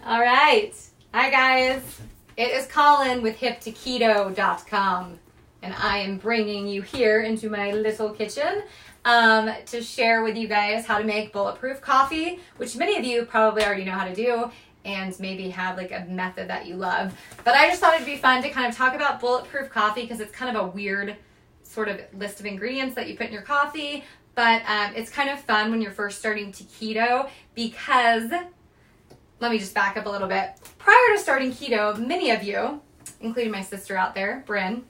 All right. Hi, guys. It is Collin with Hip2Keto.com, and I am bringing you here into my little kitchen to share with you guys how to make bulletproof coffee, which many of you probably already know how to do and maybe have like a method that you love. But I just thought it'd be fun to kind of talk about bulletproof coffee because it's kind of a weird sort of list of ingredients that you put in your coffee. But it's kind of fun when you're first starting to keto because, let me just back up a little bit. Prior to starting keto, many of you, including my sister out there, Bryn,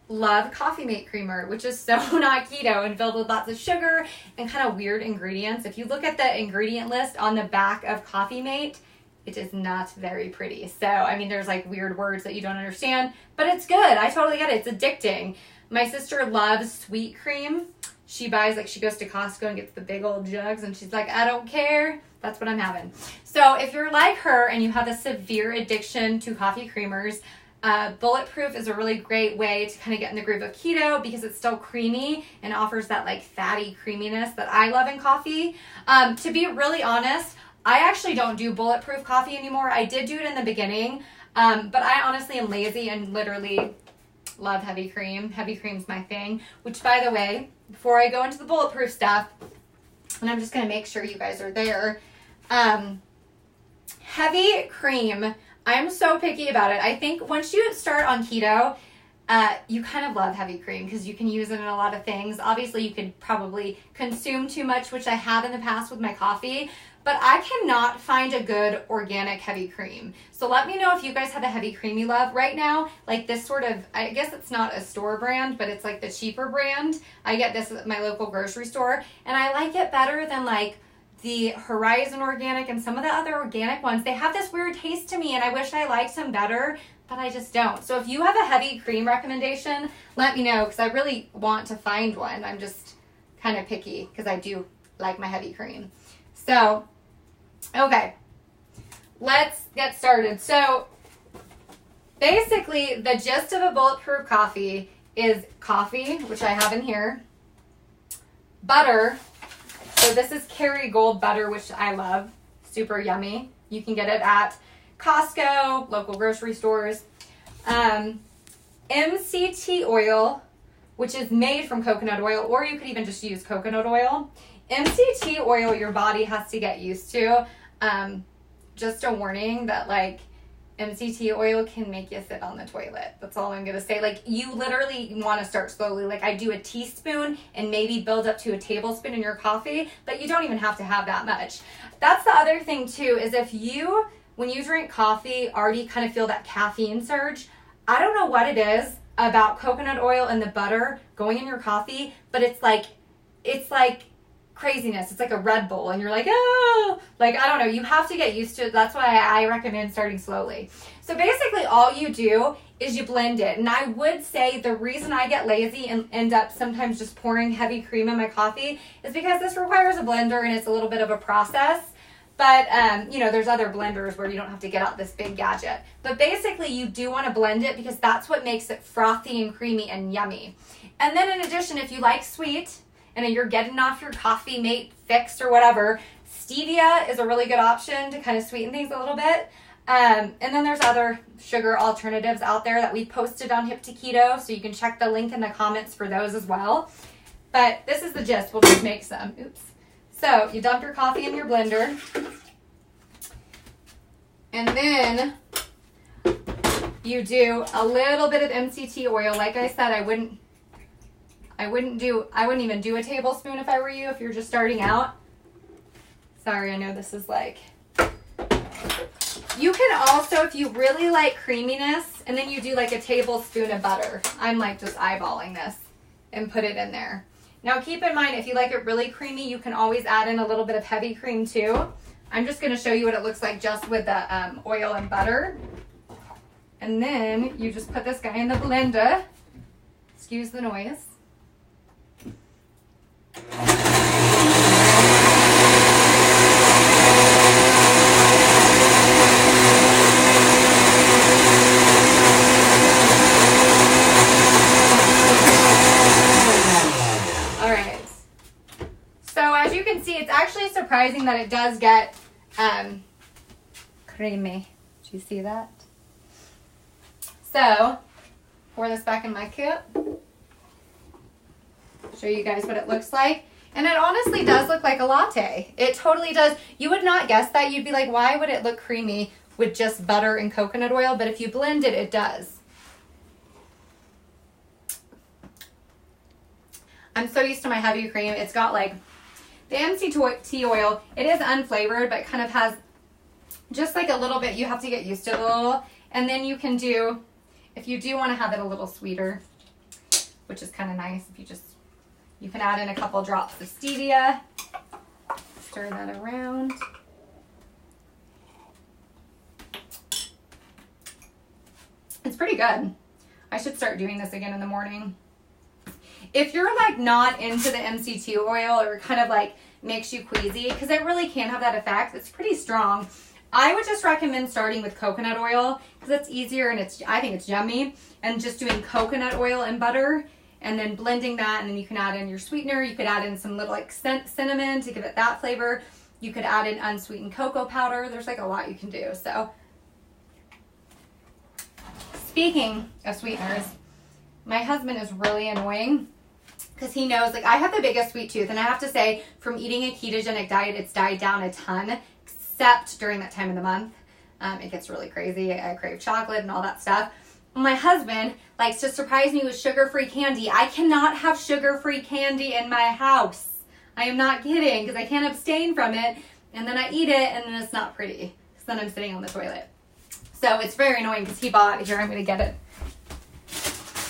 love Coffee Mate Creamer, which is so not keto and filled with lots of sugar and kind of weird ingredients. If you look at the ingredient list on the back of Coffee Mate, it is not very pretty. So, I mean, there's like weird words that you don't understand, but it's good. I totally get it. It's addicting. My sister loves sweet cream. She buys, like, she goes to Costco and gets the big old jugs, and she's like, I don't care. That's what I'm having. So if you're like her and you have a severe addiction to coffee creamers, Bulletproof is a really great way to kind of get in the groove of keto because it's still creamy and offers that like fatty creaminess that I love in coffee. To be really honest, I actually don't do Bulletproof coffee anymore. I did do it in the beginning, but I honestly am lazy and literally love heavy cream. Heavy cream's my thing, which, by the way, before I go into the Bulletproof stuff, and I'm just going to make sure you guys are there, heavy cream, I'm so picky about it. I think once you start on keto, you kind of love heavy cream because you can use it in a lot of things. Obviously, you could probably consume too much, which I have in the past with my coffee, but I cannot find a good organic heavy cream. So let me know if you guys have a heavy cream you love. Right now, like this sort of, I guess it's not a store brand, but it's like the cheaper brand. I get this at my local grocery store, and I like it better than like the Horizon Organic and some of the other organic ones. They have this weird taste to me, and I wish I liked them better, but I just don't. So if you have a heavy cream recommendation, let me know because I really want to find one. I'm just kind of picky because I do like my heavy cream. So, okay, let's get started. So basically the gist of a bulletproof coffee is coffee, which I have in here, butter. So this is Kerrygold butter, which I love. Super yummy. You can get it at Costco, local grocery stores. MCT oil, which is made from coconut oil, or you could even just use coconut oil. MCT oil, your body has to get used to. Just a warning that like MCT oil can make you sit on the toilet. That's all I'm going to say. Like you literally want to start slowly. Like I do a teaspoon and maybe build up to a tablespoon in your coffee, but you don't even have to have that much. That's the other thing too, is if you, when you drink coffee, already kind of feel that caffeine surge, I don't know what it is about coconut oil and the butter going in your coffee, but it's like craziness. It's like a Red Bull and you're like, oh, like, I don't know. You have to get used to it. That's why I recommend starting slowly. So basically all you do is you blend it. And I would say the reason I get lazy and end up sometimes just pouring heavy cream in my coffee is because this requires a blender and it's a little bit of a process. But, you know, there's other blenders where you don't have to get out this big gadget. But basically you do want to blend it because that's what makes it frothy and creamy and yummy. And then in addition, if you like sweet, and then you're getting off your Coffee Mate fix or whatever, stevia is a really good option to kind of sweeten things a little bit. And then there's other sugar alternatives out there that we posted on Hip2Keto, so you can check the link in the comments for those as well. But this is the gist. We'll just make some. Oops. So you dump your coffee in your blender. And then you do a little bit of MCT oil. Like I said, I wouldn't even do a tablespoon if I were you, if you're just starting out. Sorry, I know this is like, you can also, if you really like creaminess, and then you do like a tablespoon of butter. I'm like just eyeballing this and put it in there. Now keep in mind, if you like it really creamy, you can always add in a little bit of heavy cream too. I'm just going to show you what it looks like just with the oil and butter. And then you just put this guy in the blender. Excuse the noise. All right. So as you can see, it's actually surprising that it does get creamy. Do you see that? So, pour this back in my cup. Show you guys what it looks like. And it honestly does look like a latte. It totally does. You would not guess that. You'd be like, why would it look creamy with just butter and coconut oil? But if you blend it, it does. I'm so used to my heavy cream. It's got like the MCT oil. It is unflavored, but kind of has just like a little bit. You have to get used to it a little. And then you can do, if you do want to have it a little sweeter, which is kind of nice, if you can add in a couple drops of stevia. Stir that around. It's pretty good. I should start doing this again in the morning. If you're like not into the MCT oil or kind of like makes you queasy, because it really can have that effect, it's pretty strong. I would just recommend starting with coconut oil because it's easier and I think it's yummy. And just doing coconut oil and butter and then blending that, and then you can add in your sweetener. You could add in some little like cinnamon to give it that flavor. You could add in unsweetened cocoa powder. There's like a lot you can do. So speaking of sweeteners, my husband is really annoying because he knows like I have the biggest sweet tooth, and I have to say from eating a ketogenic diet, it's died down a ton, except during that time of the month. It gets really crazy. I crave chocolate and all that stuff. My husband likes to surprise me with sugar-free candy. I cannot have sugar-free candy in my house. I am not kidding, because I can't abstain from it, and then I eat it, and then it's not pretty. So then I'm sitting on the toilet. So it's very annoying because he bought, here, I'm going to get it.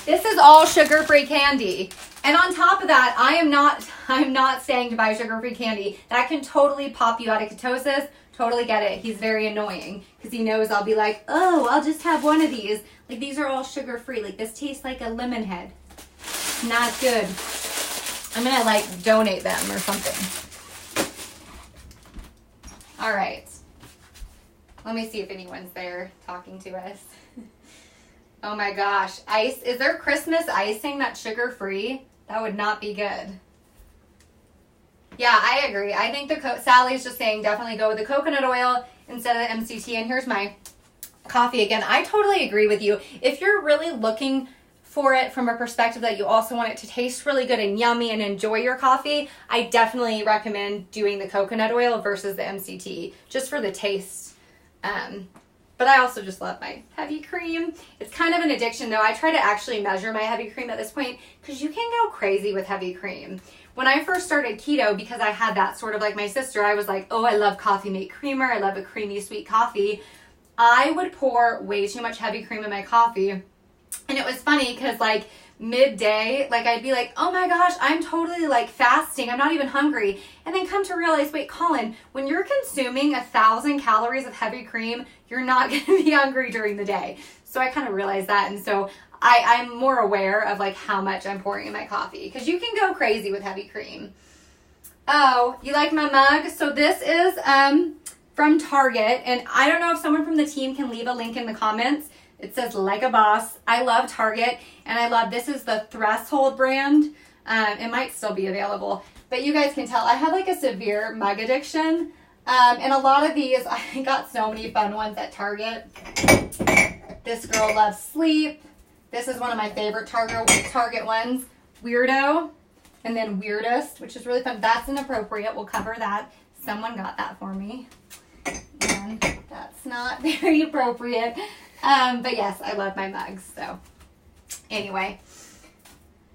This is all sugar-free candy. And on top of that, I'm not staying to buy sugar-free candy. That can totally pop you out of ketosis. Totally get it. He's very annoying because he knows I'll be like, oh, I'll just have one of these. Like, these are all sugar-free. Like, this tastes like a lemon head. Not good. I'm going to, like, donate them or something. All right. Let me see if anyone's there talking to us. Oh, my gosh. Ice. Is there Christmas icing that's sugar-free? That would not be good. Yeah, I agree. I think Sally's just saying definitely go with the coconut oil instead of the MCT. And here's my coffee again. I totally agree with you. If you're really looking for it from a perspective that you also want it to taste really good and yummy and enjoy your coffee, I definitely recommend doing the coconut oil versus the MCT just for the taste. But I also just love my heavy cream. It's kind of an addiction though. I try to actually measure my heavy cream at this point because you can go crazy with heavy cream. When I first started keto, because I had that sort of like my sister, I was like, oh, I love coffee mate creamer. I love a creamy, sweet coffee. I would pour way too much heavy cream in my coffee. And it was funny because like midday, like I'd be like, oh my gosh, I'm totally like fasting. I'm not even hungry. And then come to realize, wait, Collin, when you're consuming 1,000 calories of heavy cream, you're not going to be hungry during the day. So I kind of realized that. And so I'm more aware of like how much I'm pouring in my coffee because you can go crazy with heavy cream. Oh, you like my mug? So this is from Target, and I don't know if someone from the team can leave a link in the comments. It says like a boss. I love Target, and I love, this is the Threshold brand. It might still be available, but you guys can tell I have like a severe mug addiction. And a lot of these, I got so many fun ones at Target. This girl loves sleep. This is one of my favorite Target ones, Weirdo, and then Weirdest, which is really fun. That's inappropriate. We'll cover that. Someone got that for me, and that's not very appropriate. But yes, I love my mugs. So anyway,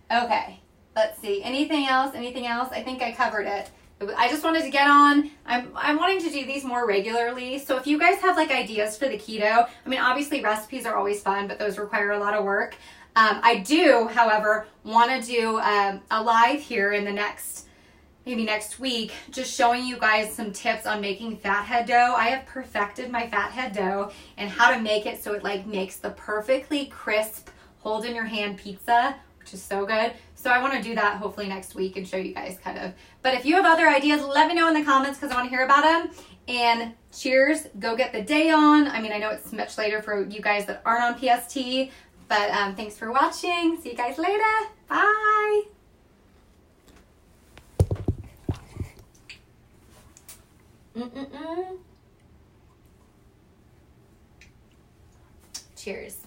okay, let's see. Anything else? Anything else? I think I covered it. I just wanted to get on. I'm wanting to do these more regularly. So if you guys have like ideas for the keto, I mean, obviously recipes are always fun, but those require a lot of work. I do, however, want to do a live here in the maybe next week, just showing you guys some tips on making fathead dough. I have perfected my fathead dough and how to make it so it like makes the perfectly crisp, hold in your hand pizza, which is so good. So I want to do that hopefully next week and show you guys kind of. But if you have other ideas, let me know in the comments because I want to hear about them. And cheers, go get the day on. I mean, I know it's much later for you guys that aren't on PST, but thanks for watching. See you guys later. Bye. Cheers.